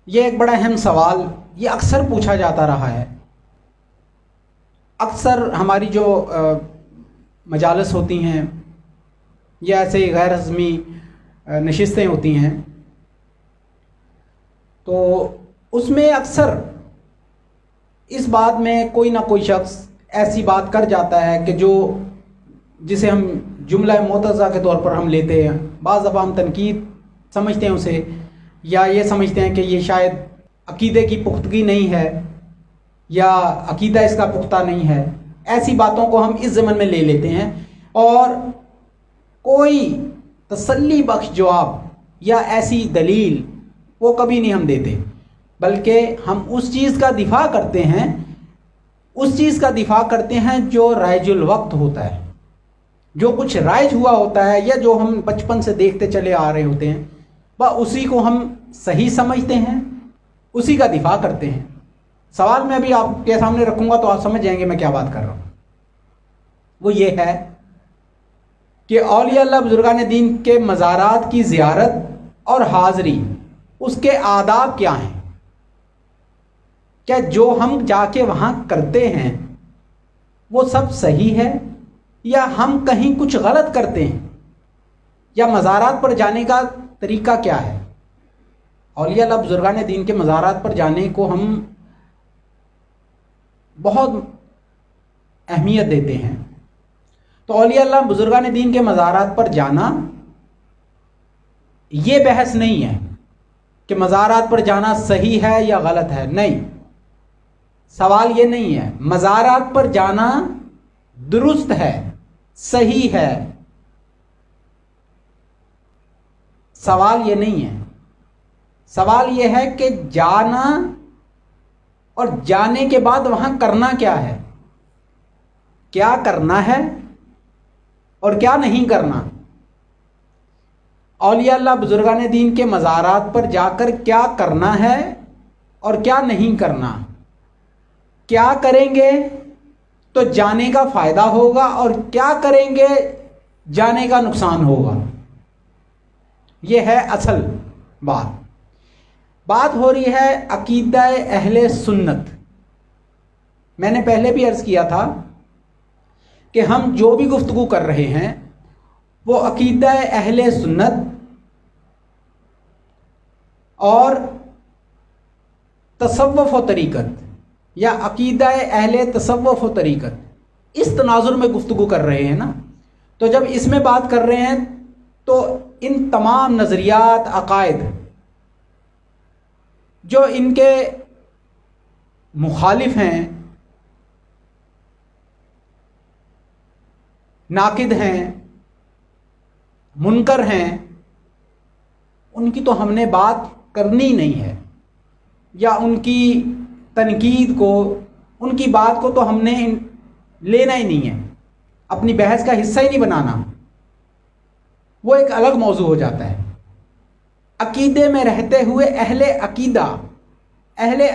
یہ ایک بڑا اہم سوال یہ اکثر پوچھا جاتا رہا ہے۔ اکثر ہماری جو مجالس ہوتی ہیں یا ایسے غیر رسمی نشستیں ہوتی ہیں تو اس میں اکثر اس بات میں کوئی نہ کوئی شخص ایسی بات کر جاتا ہے کہ جسے ہم جملہ معترضہ کے طور پر ہم لیتے ہیں، بعض دفعہ ہم تنقید سمجھتے ہیں اسے، یا یہ سمجھتے ہیں کہ یہ شاید عقیدے کی پختگی نہیں ہے یا عقیدہ اس کا پختہ نہیں ہے۔ ایسی باتوں کو ہم اس ضمن میں لے لیتے ہیں اور کوئی تسلی بخش جواب یا ایسی دلیل وہ کبھی نہیں ہم دیتے، بلکہ ہم اس چیز کا دفاع کرتے ہیں جو رائج الوقت ہوتا ہے، جو کچھ رائج ہوا ہوتا ہے یا جو ہم بچپن سے دیکھتے چلے آ رہے ہوتے ہیں، اسی کو ہم صحیح سمجھتے ہیں، اسی کا دفاع کرتے ہیں۔ سوال میں ابھی آپ کے سامنے رکھوں گا تو آپ سمجھ جائیں گے میں کیا بات کر رہا ہوں۔ وہ یہ ہے کہ اولیاء اللہ بزرگان دین کے مزارات کی زیارت اور حاضری، اس کے آداب کیا ہیں؟ کیا جو ہم جا کے وہاں کرتے ہیں وہ سب صحیح ہے یا ہم کہیں کچھ غلط کرتے ہیں، یا مزارات پر جانے کا طریقہ کیا ہے؟ اولیاء اللہ بزرگان دین کے مزارات پر جانے کو ہم بہت اہمیت دیتے ہیں۔ تو اولیاء اللہ بزرگان دین کے مزارات پر جانا یہ بحث نہیں ہے کہ مزارات پر جانا صحیح ہے یا غلط ہے، نہیں، سوال یہ نہیں ہے۔ مزارات پر جانا درست ہے، صحیح ہے، سوال یہ نہیں ہے۔ سوال یہ ہے کہ جانا اور جانے کے بعد وہاں کرنا کیا ہے، کیا کرنا ہے اور کیا نہیں کرنا۔ اولیاء اللہ بزرگان دین کے مزارات پر جا کر کیا کرنا ہے اور کیا نہیں کرنا، کیا کریں گے تو جانے کا فائدہ ہوگا اور کیا کریں گے جانے کا نقصان ہوگا، یہ ہے اصل بات ہو رہی ہے عقیدہ اہل سنت۔ میں نے پہلے بھی عرض کیا تھا کہ ہم جو بھی گفتگو کر رہے ہیں وہ عقیدہ اہل سنت اور تصوف و طریقت یا عقیدہ اہل تصوف و طریقت، اس تناظر میں گفتگو کر رہے ہیں نا۔ تو جب اس میں بات کر رہے ہیں تو ان تمام نظریات، عقائد جو ان کے مخالف ہیں، ناقد ہیں، منکر ہیں، ان کی تو ہم نے بات کرنی نہیں ہے، یا ان کی تنقید کو، ان کی بات کو تو ہم نے لینا ہی نہیں ہے، اپنی بحث کا حصہ ہی نہیں بنانا، وہ ایک الگ موضوع ہو جاتا ہے۔ عقیدے میں رہتے ہوئے اہل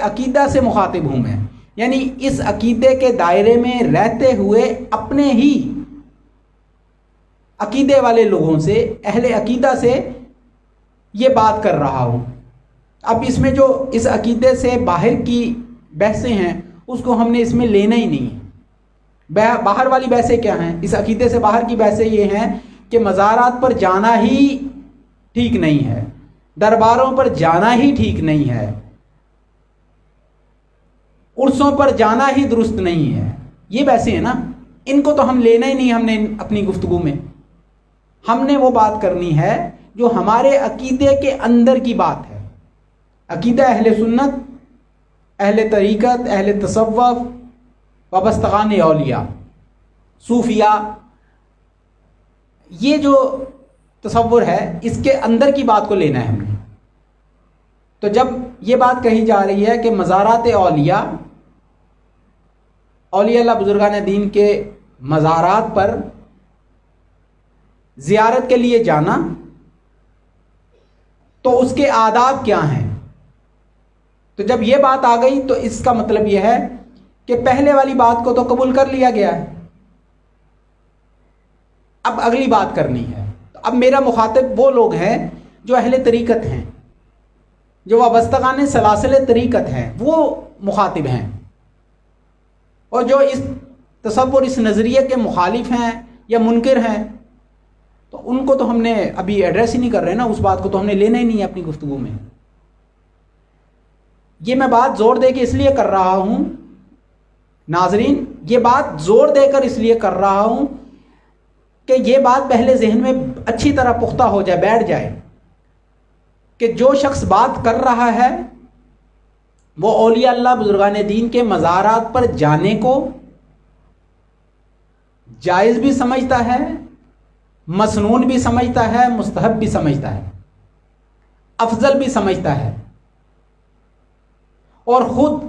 عقیدہ سے مخاطب ہوں میں، یعنی اس عقیدے کے دائرے میں رہتے ہوئے اپنے ہی عقیدے والے لوگوں سے، اہل عقیدہ سے یہ بات کر رہا ہوں۔ اب اس میں جو اس عقیدے سے باہر کی بحثیں ہیں اس کو ہم نے اس میں لینا ہی نہیں ہے۔ باہر والی بحثیں کیا ہیں؟ اس عقیدے سے باہر کی بحثیں یہ ہیں کہ مزارات پر جانا ہی ٹھیک نہیں ہے، درباروں پر جانا ہی ٹھیک نہیں ہے، عرسوں پر جانا ہی درست نہیں ہے، یہ بحثیں ہیں نا۔ ان کو تو ہم لینا ہی نہیں، ہم نے اپنی گفتگو میں ہم نے وہ بات کرنی ہے جو ہمارے عقیدے کے اندر کی بات ہے۔ عقیدہ اہل سنت، اہل طریقت، اہل تصوف، وابستگان اولیاء، صوفیاء، یہ جو تصور ہے اس کے اندر کی بات کو لینا ہے ہم نے۔ تو جب یہ بات کہی جا رہی ہے کہ مزارات اولیاء، اولیاء اللہ بزرگان دین کے مزارات پر زیارت کے لیے جانا، تو اس کے آداب کیا ہیں؟ تو جب یہ بات آ گئی تو اس کا مطلب یہ ہے کہ پہلے والی بات کو تو قبول کر لیا گیا ہے، اب اگلی بات کرنی ہے۔ تو اب میرا مخاطب وہ لوگ ہیں جو اہل طریقت ہیں، جو وابستگان سلاسل طریقت ہیں وہ مخاطب ہیں، اور جو اس تصور اس نظریے کے مخالف ہیں یا منکر ہیں تو ان کو تو ہم نے ابھی ایڈریس ہی نہیں کر رہے نا، اس بات کو تو ہم نے لینا ہی نہیں ہے اپنی گفتگو میں۔ یہ میں بات زور دے کے اس لیے کر رہا ہوں ناظرین، یہ بات زور دے کر اس لیے کر رہا ہوں کہ یہ بات پہلے ذہن میں اچھی طرح پختہ ہو جائے، بیٹھ جائے کہ جو شخص بات کر رہا ہے وہ اولیاء اللہ بزرگان دین کے مزارات پر جانے کو جائز بھی سمجھتا ہے، مسنون بھی سمجھتا ہے، مستحب بھی سمجھتا ہے، افضل بھی سمجھتا ہے، اور خود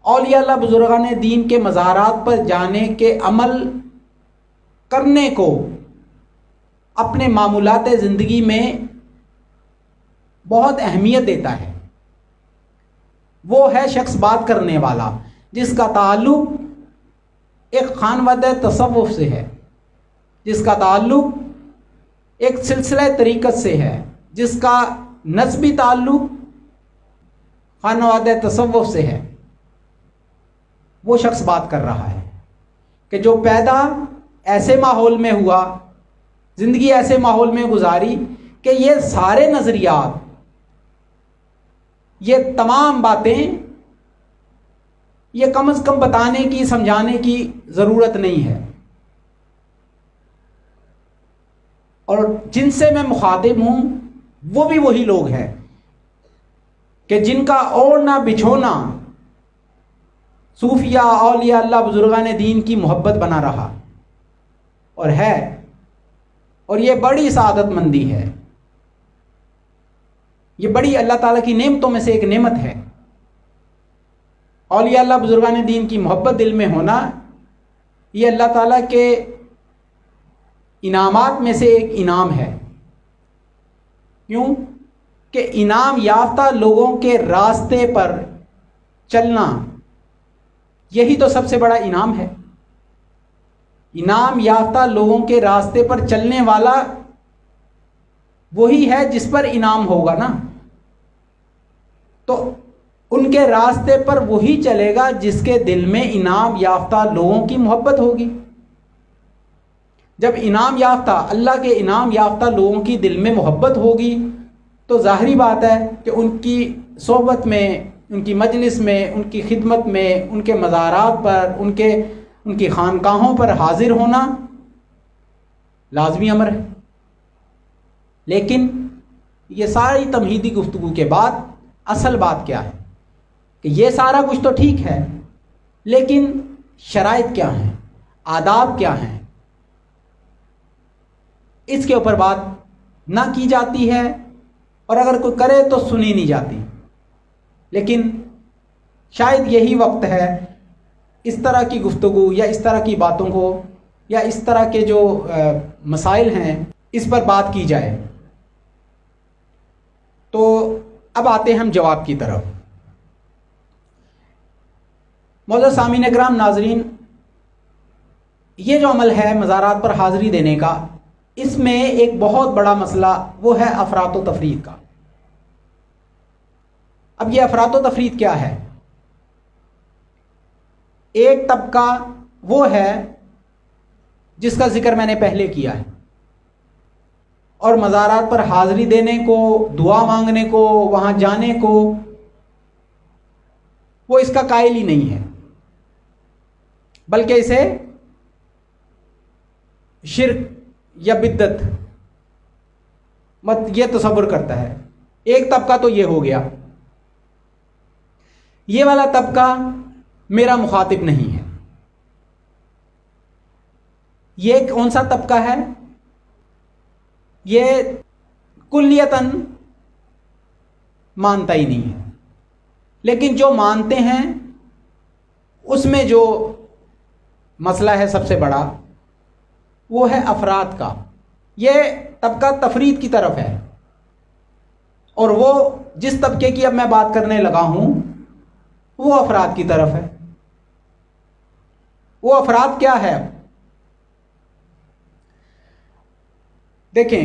اولیاء اللہ بزرگان دین کے مزارات پر جانے کے عمل کرنے کو اپنے معمولات زندگی میں بہت اہمیت دیتا ہے۔ وہ ہے شخص بات کرنے والا جس کا تعلق ایک خانوادہ تصوف سے ہے، جس کا تعلق ایک سلسلہ طریقت سے ہے، جس کا نسبی تعلق خانوادہ تصوف سے ہے۔ وہ شخص بات کر رہا ہے کہ جو پیدا ایسے ماحول میں ہوا، زندگی ایسے ماحول میں گزاری کہ یہ سارے نظریات، یہ تمام باتیں یہ کم از کم بتانے کی، سمجھانے کی ضرورت نہیں ہے، اور جن سے میں مخاطب ہوں وہ بھی وہی لوگ ہیں کہ جن کا اوڑھنا بچھونا صوفیہ اولیاء اللہ بزرگان دین کی محبت بنا رہا اور ہے، اور یہ بڑی سعادت مندی ہے، یہ بڑی اللہ تعالیٰ کی نعمتوں میں سے ایک نعمت ہے۔ اولیاء اللہ بزرگان دین کی محبت دل میں ہونا یہ اللہ تعالیٰ کے انعامات میں سے ایک انعام ہے۔ کیوں کہ انعام یافتہ لوگوں کے راستے پر چلنا یہی تو سب سے بڑا انعام ہے۔ انعام یافتہ لوگوں کے راستے پر چلنے والا وہی ہے جس پر انعام ہوگا نا، تو ان کے راستے پر وہی چلے گا جس کے دل میں انعام یافتہ لوگوں کی محبت ہوگی۔ جب انعام یافتہ، اللہ کے انعام یافتہ لوگوں کی دل میں محبت ہوگی تو ظاہری بات ہے کہ ان کی صحبت میں، ان کی مجلس میں، ان کی خدمت میں، ان کے مزارات پر، ان کی خانقاہوں پر حاضر ہونا لازمی امر ہے۔ لیکن یہ ساری تمہیدی گفتگو کے بعد اصل بات کیا ہے کہ یہ سارا کچھ تو ٹھیک ہے، لیکن شرائط کیا ہیں، آداب کیا ہیں، اس کے اوپر بات نہ کی جاتی ہے، اور اگر کوئی کرے تو سنی نہیں جاتی۔ لیکن شاید یہی وقت ہے اس طرح کی گفتگو یا اس طرح کی باتوں کو یا اس طرح کے جو مسائل ہیں اس پر بات کی جائے۔ تو اب آتے ہیں ہم جواب کی طرف۔ معزز سامعین اکرام، ناظرین، یہ جو عمل ہے مزارات پر حاضری دینے کا، اس میں ایک بہت بڑا مسئلہ وہ ہے افراط و تفریط کا۔ اب یہ افراط و تفریط کیا ہے؟ ایک طبقہ وہ ہے جس کا ذکر میں نے پہلے کیا ہے، اور مزارات پر حاضری دینے کو، دعا مانگنے کو، وہاں جانے کو وہ اس کا قائل ہی نہیں ہے، بلکہ اسے شرک یا بدعت یہ تصور کرتا ہے۔ ایک طبقہ تو یہ ہو گیا۔ یہ والا طبقہ میرا مخاطب نہیں ہے۔ یہ کون سا طبقہ ہے؟ یہ کلیتاً مانتا ہی نہیں ہے، لیکن جو مانتے ہیں اس میں جو مسئلہ ہے سب سے بڑا وہ ہے افراد کا۔ یہ طبقہ تفرید کی طرف ہے، اور وہ جس طبقے کی اب میں بات کرنے لگا ہوں وہ افراد کی طرف ہے۔ وہ افراد کیا ہے؟ دیکھیں،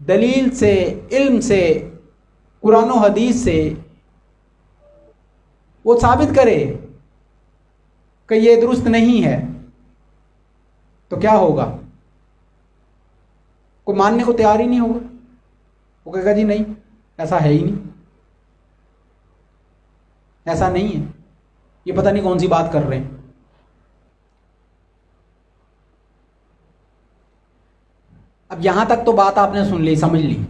دلیل سے، علم سے، قرآن و حدیث سے وہ ثابت کرے کہ یہ درست نہیں ہے، تو کیا ہوگا؟ کوئی ماننے کو تیار ہی نہیں ہوگا، وہ کہے گا جی نہیں، ایسا ہے ہی نہیں، ایسا نہیں ہے، یہ پتہ نہیں کون سی بات کر رہے ہیں۔ اب یہاں تک تو بات آپ نے سن لی، سمجھ لی،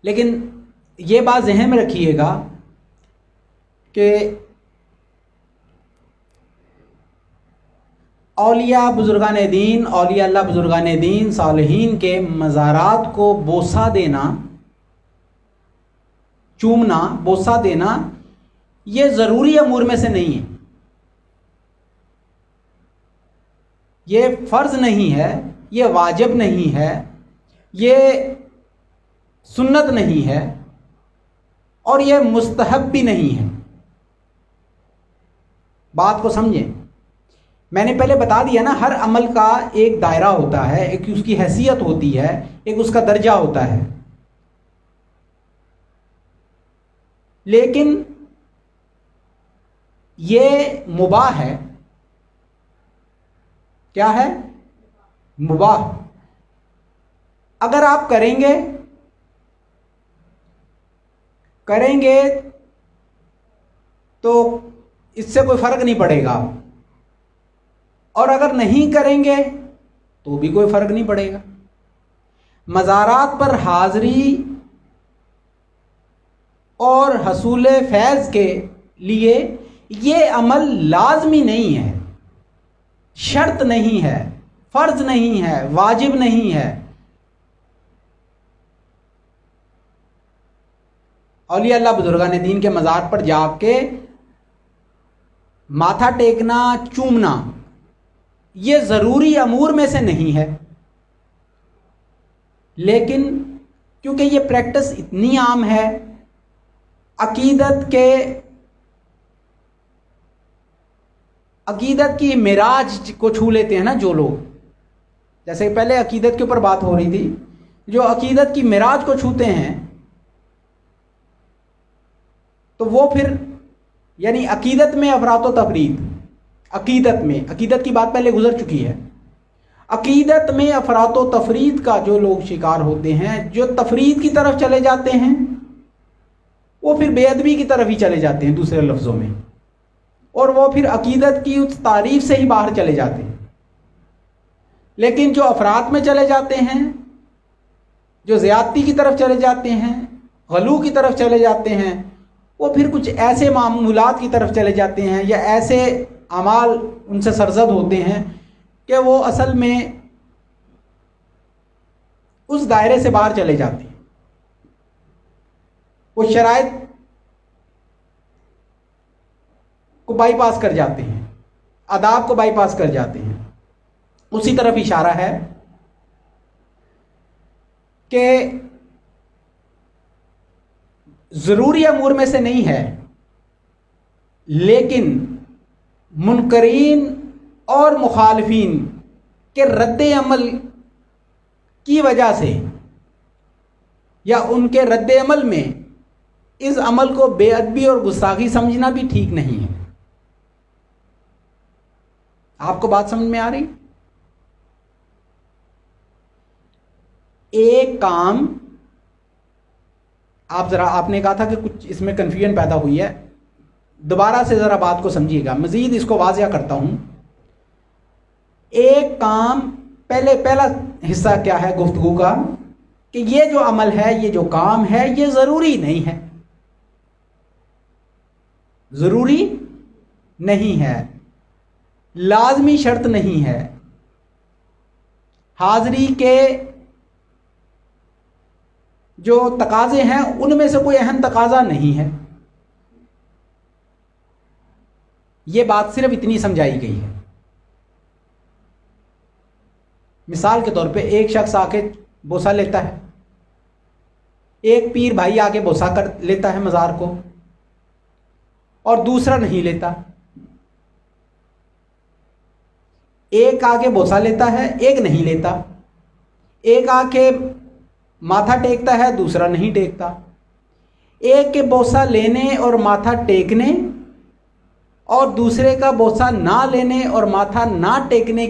لیکن یہ بات ذہن میں رکھیے گا کہ اولیاء بزرگان دین، اولیاء اللہ بزرگان دین، صالحین کے مزارات کو بوسہ دینا، چومنا، بوسہ دینا، یہ ضروری امور میں سے نہیں ہے، یہ فرض نہیں ہے، یہ واجب نہیں ہے، یہ سنت نہیں ہے، اور یہ مستحب بھی نہیں ہے۔ بات کو سمجھیں، میں نے پہلے بتا دیا نا، ہر عمل کا ایک دائرہ ہوتا ہے، ایک اس کی حیثیت ہوتی ہے، ایک اس کا درجہ ہوتا ہے، لیکن یہ مباح ہے۔ کیا ہے؟ مباح۔ اگر آپ کریں گے تو اس سے کوئی فرق نہیں پڑے گا، اور اگر نہیں کریں گے تو بھی کوئی فرق نہیں پڑے گا۔ مزارات پر حاضری اور حصول فیض کے لیے یہ عمل لازمی نہیں ہے، شرط نہیں ہے، فرض نہیں ہے، واجب نہیں ہے۔ اولیاء اللہ بزرگان دین کے مزار پر جا کے ماتھا ٹیکنا، چومنا، یہ ضروری امور میں سے نہیں ہے، لیکن کیونکہ یہ پریکٹس اتنی عام ہے، عقیدت کی معراج کو چھو لیتے ہیں نا جو لوگ، جیسے پہلے عقیدت کے اوپر بات ہو رہی تھی، جو عقیدت کی معراج کو چھوتے ہیں تو وہ پھر یعنی عقیدت میں افراط و تفرید، عقیدت کی بات پہلے گزر چکی ہے، عقیدت میں افراط و تفرید کا جو لوگ شکار ہوتے ہیں، جو تفرید کی طرف چلے جاتے ہیں، وہ پھر بے ادبی کی طرف ہی چلے جاتے ہیں، دوسرے لفظوں میں، اور وہ پھر عقیدت کی اس تعریف سے ہی باہر چلے جاتے ہیں۔ لیکن جو افراط میں چلے جاتے ہیں، جو زیادتی کی طرف چلے جاتے ہیں، غلو کی طرف چلے جاتے ہیں، وہ پھر کچھ ایسے معمولات کی طرف چلے جاتے ہیں، یا ایسے اعمال ان سے سرزد ہوتے ہیں کہ وہ اصل میں اس دائرے سے باہر چلے جاتے ہیں، وہ شرائط کو بائی پاس کر جاتے ہیں، آداب کو بائی پاس کر جاتے ہیں۔ اسی طرف اشارہ ہے کہ ضروری امور میں سے نہیں ہے، لیکن منکرین اور مخالفین کے رد عمل کی وجہ سے یا ان کے رد عمل میں اس عمل کو بے ادبی اور گستاخی سمجھنا بھی ٹھیک نہیں ہے۔ آپ کو بات سمجھ میں آ رہی؟ ایک کام آپ نے کہا تھا کہ کچھ اس میں کنفیوژن پیدا ہوئی ہے، دوبارہ سے ذرا بات کو سمجھیے گا، مزید اس کو واضح کرتا ہوں۔ ایک کام، پہلا حصہ کیا ہے گفتگو کا، کہ یہ جو عمل ہے، یہ جو کام ہے، یہ ضروری نہیں ہے، ضروری نہیں ہے، لازمی شرط نہیں ہے، حاضری کے جو تقاضے ہیں ان میں سے کوئی اہم تقاضا نہیں ہے۔ یہ بات صرف اتنی سمجھائی گئی ہے۔ مثال کے طور پہ ایک شخص آ کے بوسہ لیتا ہے، ایک پیر بھائی آ کے بوسہ کر لیتا ہے مزار کو، اور دوسرا نہیں لیتا۔ ایک آ کے بوسہ لیتا ہے، ایک نہیں لیتا۔ ایک آ کے ماتھا ٹیکتا ہے، دوسرا نہیں ٹیکتا. ایک کے بوسہ لینے اور ماتھا ٹیکنے اور دوسرے کا بوسہ نہ لینے اور ماتھا نہ ٹیکنے،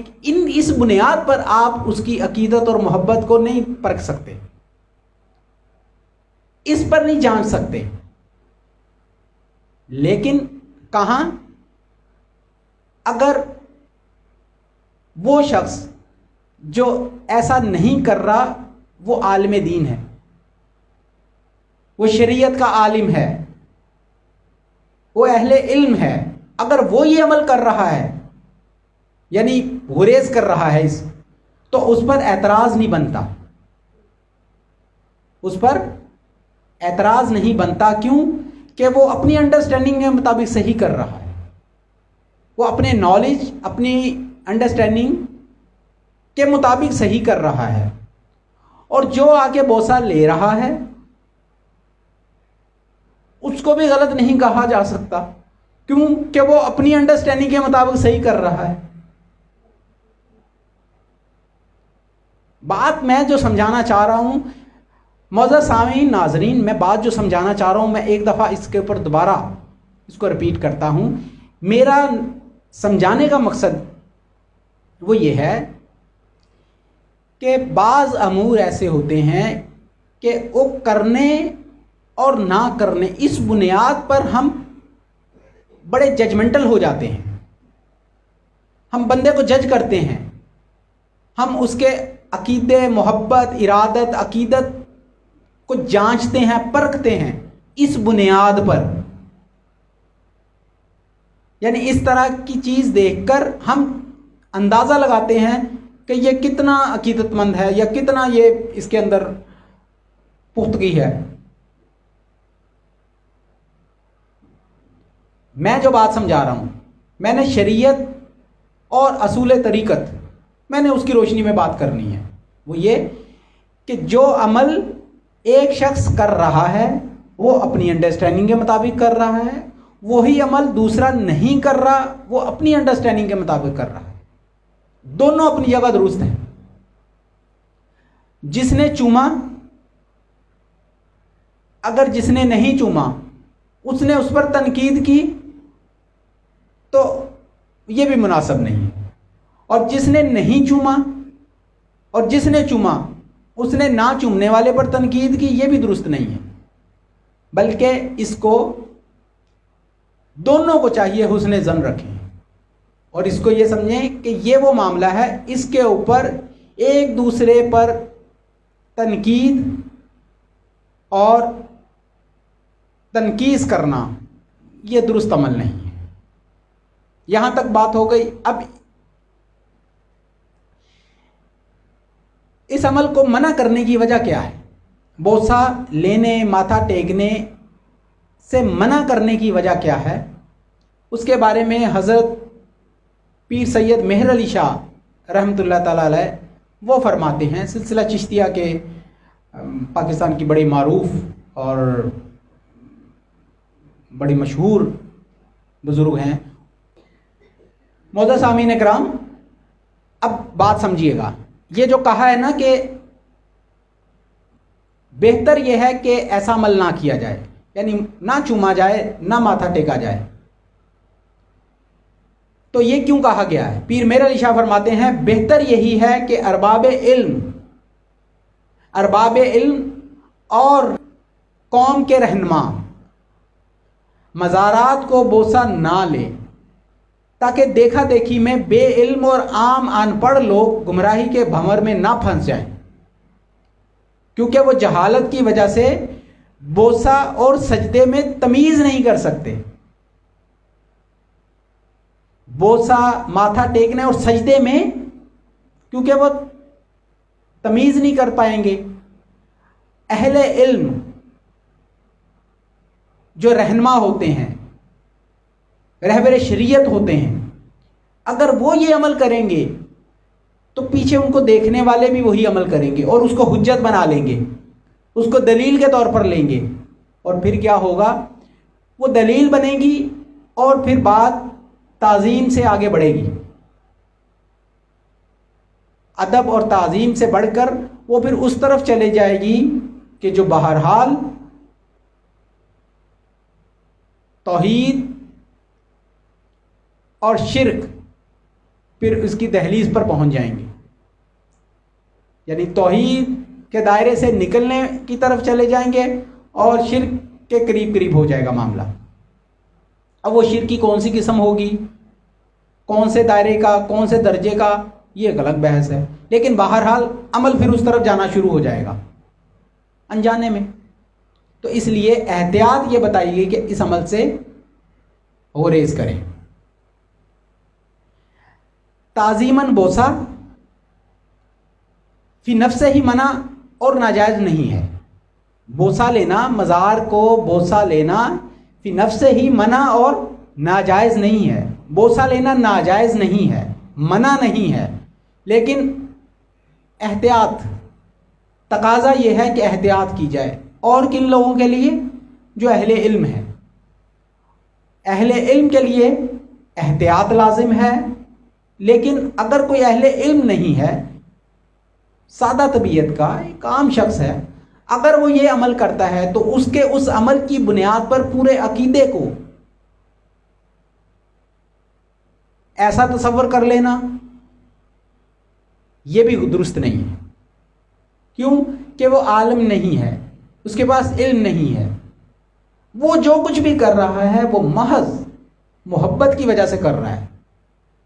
اس بنیاد پر آپ اس کی عقیدت اور محبت کو نہیں پرکھ سکتے، اس پر نہیں جان سکتے. لیکن کہاں اگر وہ شخص جو ایسا نہیں کر رہا وہ عالم دین ہے، وہ شریعت کا عالم ہے، وہ اہل علم ہے، اگر وہ یہ عمل کر رہا ہے یعنی گریز کر رہا ہے تو اس پر اعتراض نہیں بنتا، اس پر اعتراض نہیں بنتا. کیوں کہ وہ اپنی انڈرسٹینڈنگ کے مطابق صحیح کر رہا ہے، وہ اپنے نالج اپنی انڈرسٹینڈنگ کے مطابق صحیح کر رہا ہے. اور جو آگے بوسہ لے رہا ہے اس کو بھی غلط نہیں کہا جا سکتا، کیوں کہ وہ اپنی انڈرسٹینڈنگ کے مطابق صحیح کر رہا ہے. بات میں جو سمجھانا چاہ رہا ہوں معزز سامعین ناظرین، میں بات جو سمجھانا چاہ رہا ہوں میں ایک دفعہ اس کے اوپر دوبارہ اس کو رپیٹ کرتا ہوں. میرا سمجھانے کا مقصد وہ یہ ہے کہ بعض امور ایسے ہوتے ہیں کہ وہ کرنے اور نہ کرنے اس بنیاد پر ہم بڑے ججمنٹل ہو جاتے ہیں، ہم بندے کو جج کرتے ہیں، ہم اس کے عقیدے، محبت، ارادت، عقیدت کو جانچتے ہیں، پرکھتے ہیں اس بنیاد پر. یعنی اس طرح کی چیز دیکھ کر ہم اندازہ لگاتے ہیں کہ یہ کتنا عقیدت مند ہے یا کتنا یہ اس کے اندر پختگی ہے. میں جو بات سمجھا رہا ہوں میں نے شریعت اور اصول طریقت میں نے اس کی روشنی میں بات کرنی ہے. وہ یہ کہ جو عمل ایک شخص کر رہا ہے وہ اپنی انڈرسٹینڈنگ کے مطابق کر رہا ہے، وہی عمل دوسرا نہیں کر رہا، وہ اپنی انڈرسٹینڈنگ کے مطابق کر رہا ہے. دونوں اپنی جگہ درست ہیں. جس نے چوما، اگر جس نے نہیں چوما اس نے اس پر تنقید کی تو یہ بھی مناسب نہیں. اور جس نے نہیں چوما اور جس نے چوما اس نے نہ چومنے والے پر تنقید کی، یہ بھی درست نہیں ہے. بلکہ اس کو دونوں کو چاہیے حسن ظن رکھیں اور اس کو یہ سمجھیں کہ یہ وہ معاملہ ہے، اس کے اوپر ایک دوسرے پر تنقید اور تنقیص کرنا یہ درست عمل نہیں ہے. یہاں تک بات ہو گئی. اب اس عمل کو منع کرنے کی وجہ کیا ہے؟ بوسہ لینے، ماتھا ٹیکنے سے منع کرنے کی وجہ کیا ہے؟ اس کے بارے میں حضرت پیر سید مہر علی شاہ رحمۃ اللہ تعالی علیہ وہ فرماتے ہیں. سلسلہ چشتیہ کے پاکستان کی بڑی معروف اور بڑی مشہور بزرگ ہیں. معزز سامعین کرام، اب بات سمجھیے گا. یہ جو کہا ہے نا کہ بہتر یہ ہے کہ ایسا عمل نہ کیا جائے، یعنی نہ چوما جائے، نہ ماتھا ٹیکا جائے، تو یہ کیوں کہا گیا ہے؟ پیر مہر علی شاہ فرماتے ہیں بہتر یہی ہے کہ ارباب علم اور قوم کے رہنما مزارات کو بوسہ نہ لے، تاکہ دیکھا دیکھی میں بے علم اور عام ان پڑھ لوگ گمراہی کے بھنور میں نہ پھنس جائیں، کیونکہ وہ جہالت کی وجہ سے بوسہ اور سجدے میں تمیز نہیں کر سکتے. بوسہ، ماتھا ٹیکنے اور سجدے میں کیونکہ وہ تمیز نہیں کر پائیں گے. اہل علم جو رہنما ہوتے ہیں، رہبر شریعت ہوتے ہیں، اگر وہ یہ عمل کریں گے تو پیچھے ان کو دیکھنے والے بھی وہی عمل کریں گے اور اس کو حجت بنا لیں گے، اس کو دلیل کے طور پر لیں گے. اور پھر کیا ہوگا؟ وہ دلیل بنے گی اور پھر بات تعظیم سے آگے بڑھے گی. ادب اور تعظیم سے بڑھ کر وہ پھر اس طرف چلے جائے گی کہ جو بہرحال توحید اور شرک پھر اس کی دہلیز پر پہنچ جائیں گے. یعنی توحید کے دائرے سے نکلنے کی طرف چلے جائیں گے اور شرک کے قریب قریب ہو جائے گا معاملہ. اب وہ شرک کی کون سی قسم ہوگی، کون سے دائرے کا، کون سے درجے کا، یہ ایک الگ بحث ہے. لیکن بہرحال عمل پھر اس طرف جانا شروع ہو جائے گا انجانے میں. تو اس لیے احتیاط یہ بتائی گئی کہ اس عمل سے گریز کریں. تعظیماً بوسہ فی نفس ہی منع اور ناجائز نہیں ہے. بوسہ لینا، مزار کو بوسہ لینا فی نفس ہی منع اور ناجائز نہیں ہے. بوسہ لینا ناجائز نہیں ہے، منع نہیں ہے، لیکن احتیاط، تقاضا یہ ہے کہ احتیاط کی جائے. اور کن لوگوں کے لیے؟ جو اہل علم ہے. اہل علم کے لیے احتیاط لازم ہے. لیکن اگر کوئی اہل علم نہیں ہے، سادہ طبیعت کا ایک عام شخص ہے، اگر وہ یہ عمل کرتا ہے تو اس کے اس عمل کی بنیاد پر پورے عقیدے کو ایسا تصور کر لینا یہ بھی درست نہیں ہے. کیوں کہ وہ عالم نہیں ہے، اس کے پاس علم نہیں ہے. وہ جو کچھ بھی کر رہا ہے وہ محض محبت کی وجہ سے کر رہا ہے،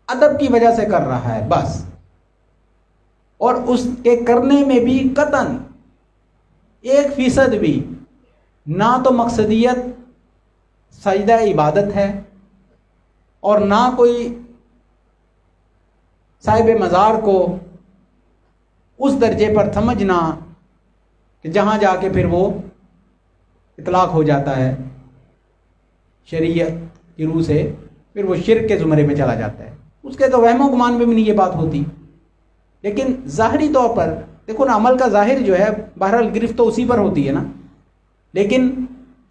ادب کی وجہ سے کر رہا ہے بس. اور اس کے کرنے میں بھی قطعاً 1% بھی نہ تو مقصدیت سجدہ عبادت ہے اور نہ کوئی صاحب مزار کو اس درجے پر سمجھنا کہ جہاں جا کے پھر وہ اطلاق ہو جاتا ہے شریعت کی روح سے، پھر وہ شرک کے زمرے میں چلا جاتا ہے. اس کے تو وہم و گمان میں بھی نہیں یہ بات ہوتی. لیکن ظاہری طور پر دیکھو نا، عمل کا ظاہر جو ہے بہرحال گرفت تو اسی پر ہوتی ہے نا. لیکن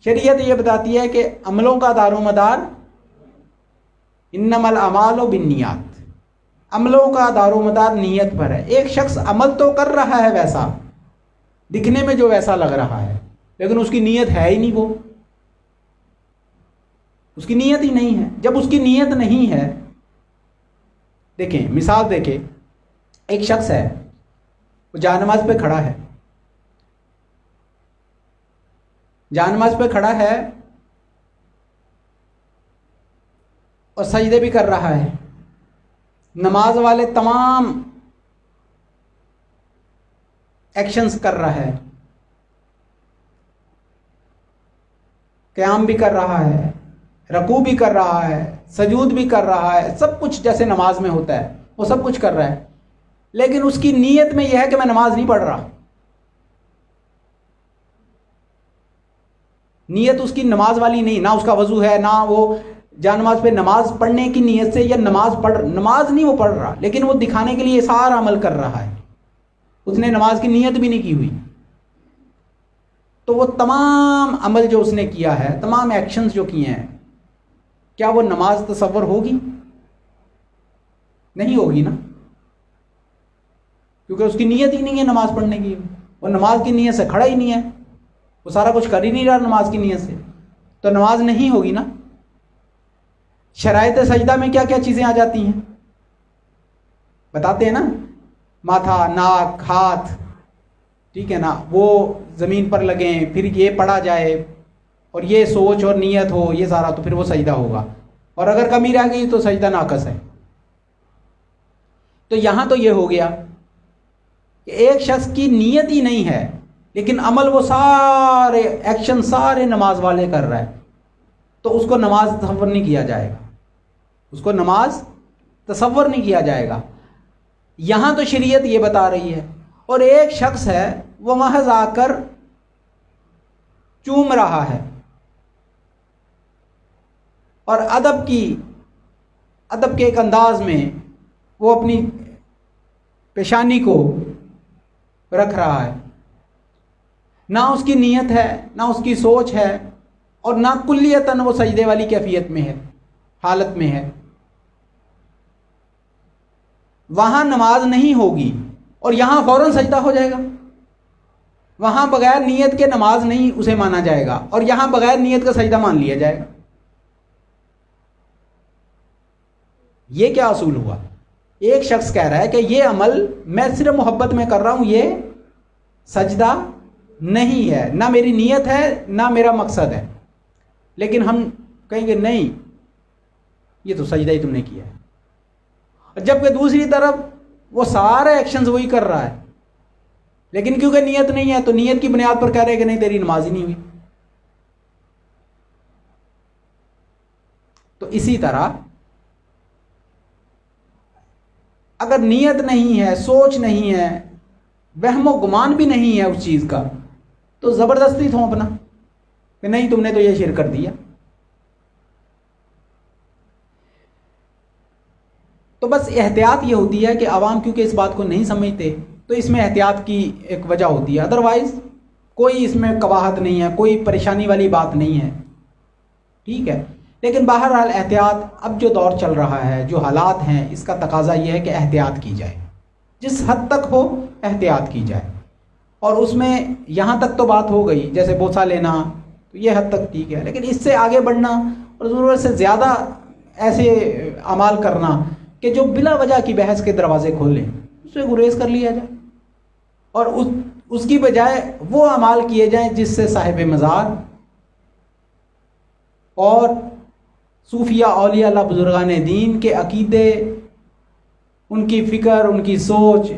شریعت یہ بتاتی ہے کہ عملوں کا دار و مدار انما الاعمال بالنیات، عملوں کا دار و مدار نیت پر ہے. ایک شخص عمل تو کر رہا ہے ویسا، دکھنے میں جو ویسا لگ رہا ہے، لیکن اس کی نیت ہے ہی نہیں، وہ اس کی نیت ہی نہیں ہے. جب اس کی نیت نہیں ہے، دیکھیں مثال دیکھیں، ایک شخص ہے وہ جانماز پہ کھڑا ہے، جانماز پہ کھڑا ہے اور سجدے بھی کر رہا ہے. نماز والے تمام ایکشنز کر رہا ہے، قیام بھی کر رہا ہے، رکوع بھی کر رہا ہے، سجود بھی کر رہا ہے، سب کچھ جیسے نماز میں ہوتا ہے وہ سب کچھ کر رہا ہے. لیکن اس کی نیت میں یہ ہے کہ میں نماز نہیں پڑھ رہا. نیت اس کی نماز والی نہیں، نہ اس کا وضو ہے، نہ وہ جانماز پہ نماز پڑھنے کی نیت سے یا نماز نہیں وہ پڑھ رہا، لیکن وہ دکھانے کے لیے سارا عمل کر رہا ہے. اس نے نماز کی نیت بھی نہیں کی ہوئی. تو وہ تمام عمل جو اس نے کیا ہے، تمام ایکشنز جو کیے ہیں، کیا وہ نماز تصور ہوگی؟ نہیں ہوگی نا، کیونکہ اس کی نیت ہی نہیں ہے نماز پڑھنے کی. وہ نماز کی نیت سے کھڑا ہی نہیں ہے، وہ سارا کچھ کر ہی نہیں رہا نماز کی نیت سے، تو نماز نہیں ہوگی نا. شرائط سجدہ میں کیا کیا چیزیں آ جاتی ہیں بتاتے ہیں نا، ماتھا، ناک، ہاتھ، ٹھیک ہے نا، وہ زمین پر لگیں، پھر یہ پڑھا جائے اور یہ سوچ اور نیت ہو، یہ سارا، تو پھر وہ سجدہ ہوگا. اور اگر کمی رہ گئی تو سجدہ ناقص ہے. تو یہاں تو یہ ہو گیا کہ ایک شخص کی نیت ہی نہیں ہے، لیکن عمل وہ سارے ایکشن سارے نماز والے کر رہا ہے، تو اس کو نماز تصور نہیں کیا جائے گا، اس کو نماز تصور نہیں کیا جائے گا. یہاں تو شریعت یہ بتا رہی ہے. اور ایک شخص ہے وہ محض آ کر چوم رہا ہے اور ادب کے ایک انداز میں وہ اپنی پیشانی کو رکھ رہا ہے. نہ اس کی نیت ہے، نہ اس کی سوچ ہے، اور نہ کلیتاً وہ سجدے والی کیفیت میں ہے، حالت میں ہے. وہاں نماز نہیں ہوگی. اور یہاں فوراً سجدہ ہو جائے گا. وہاں بغیر نیت کے نماز نہیں اسے مانا جائے گا اور یہاں بغیر نیت کا سجدہ مان لیا جائے گا. یہ کیا اصول ہوا؟ ایک شخص کہہ رہا ہے کہ یہ عمل میں صرف محبت میں کر رہا ہوں، یہ سجدہ نہیں ہے، نہ میری نیت ہے نہ میرا مقصد ہے. لیکن ہم کہیں گے نہیں، یہ تو سجدہ ہی تم نے کیا ہے. جبکہ دوسری طرف وہ سارے ایکشنز وہی کر رہا ہے، لیکن کیونکہ نیت نہیں ہے تو نیت کی بنیاد پر کہہ رہے کہ نہیں تیری نماز ہی نہیں ہوئی. تو اسی طرح اگر نیت نہیں ہے، سوچ نہیں ہے، وہم و گمان بھی نہیں ہے اس چیز کا، تو زبردستی تھوپنا کہ نہیں تم نے تو یہ شرک کر دیا. تو بس احتیاط یہ ہوتی ہے کہ عوام کیونکہ اس بات کو نہیں سمجھتے تو اس میں احتیاط کی ایک وجہ ہوتی ہے. ادروائز کوئی اس میں قباحت نہیں ہے، کوئی پریشانی والی بات نہیں ہے، ٹھیک ہے. لیکن بہرحال احتیاط اب جو دور چل رہا ہے، جو حالات ہیں، اس کا تقاضا یہ ہے کہ احتیاط کی جائے، جس حد تک ہو احتیاط کی جائے. اور اس میں یہاں تک تو بات ہو گئی، جیسے بوسہ لینا تو یہ حد تک ٹھیک ہے، لیکن اس سے آگے بڑھنا اور ضرورت سے زیادہ ایسے اعمال کرنا کہ جو بلا وجہ کی بحث کے دروازے کھولیں، اس سے گریز کر لیا جائے اور اس کی بجائے وہ اعمال کیے جائیں جس سے صاحب مزار اور صوفیہ اولیاء اللہ بزرگان دین کے عقیدے، ان کی فکر، ان کی سوچ،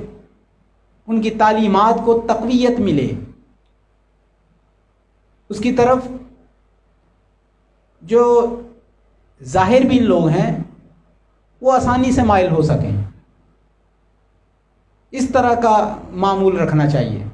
ان کی تعلیمات کو تقویت ملے، اس کی طرف جو ظاہر بین لوگ ہیں وہ آسانی سے مائل ہو سکیں. اس طرح کا معمول رکھنا چاہیے.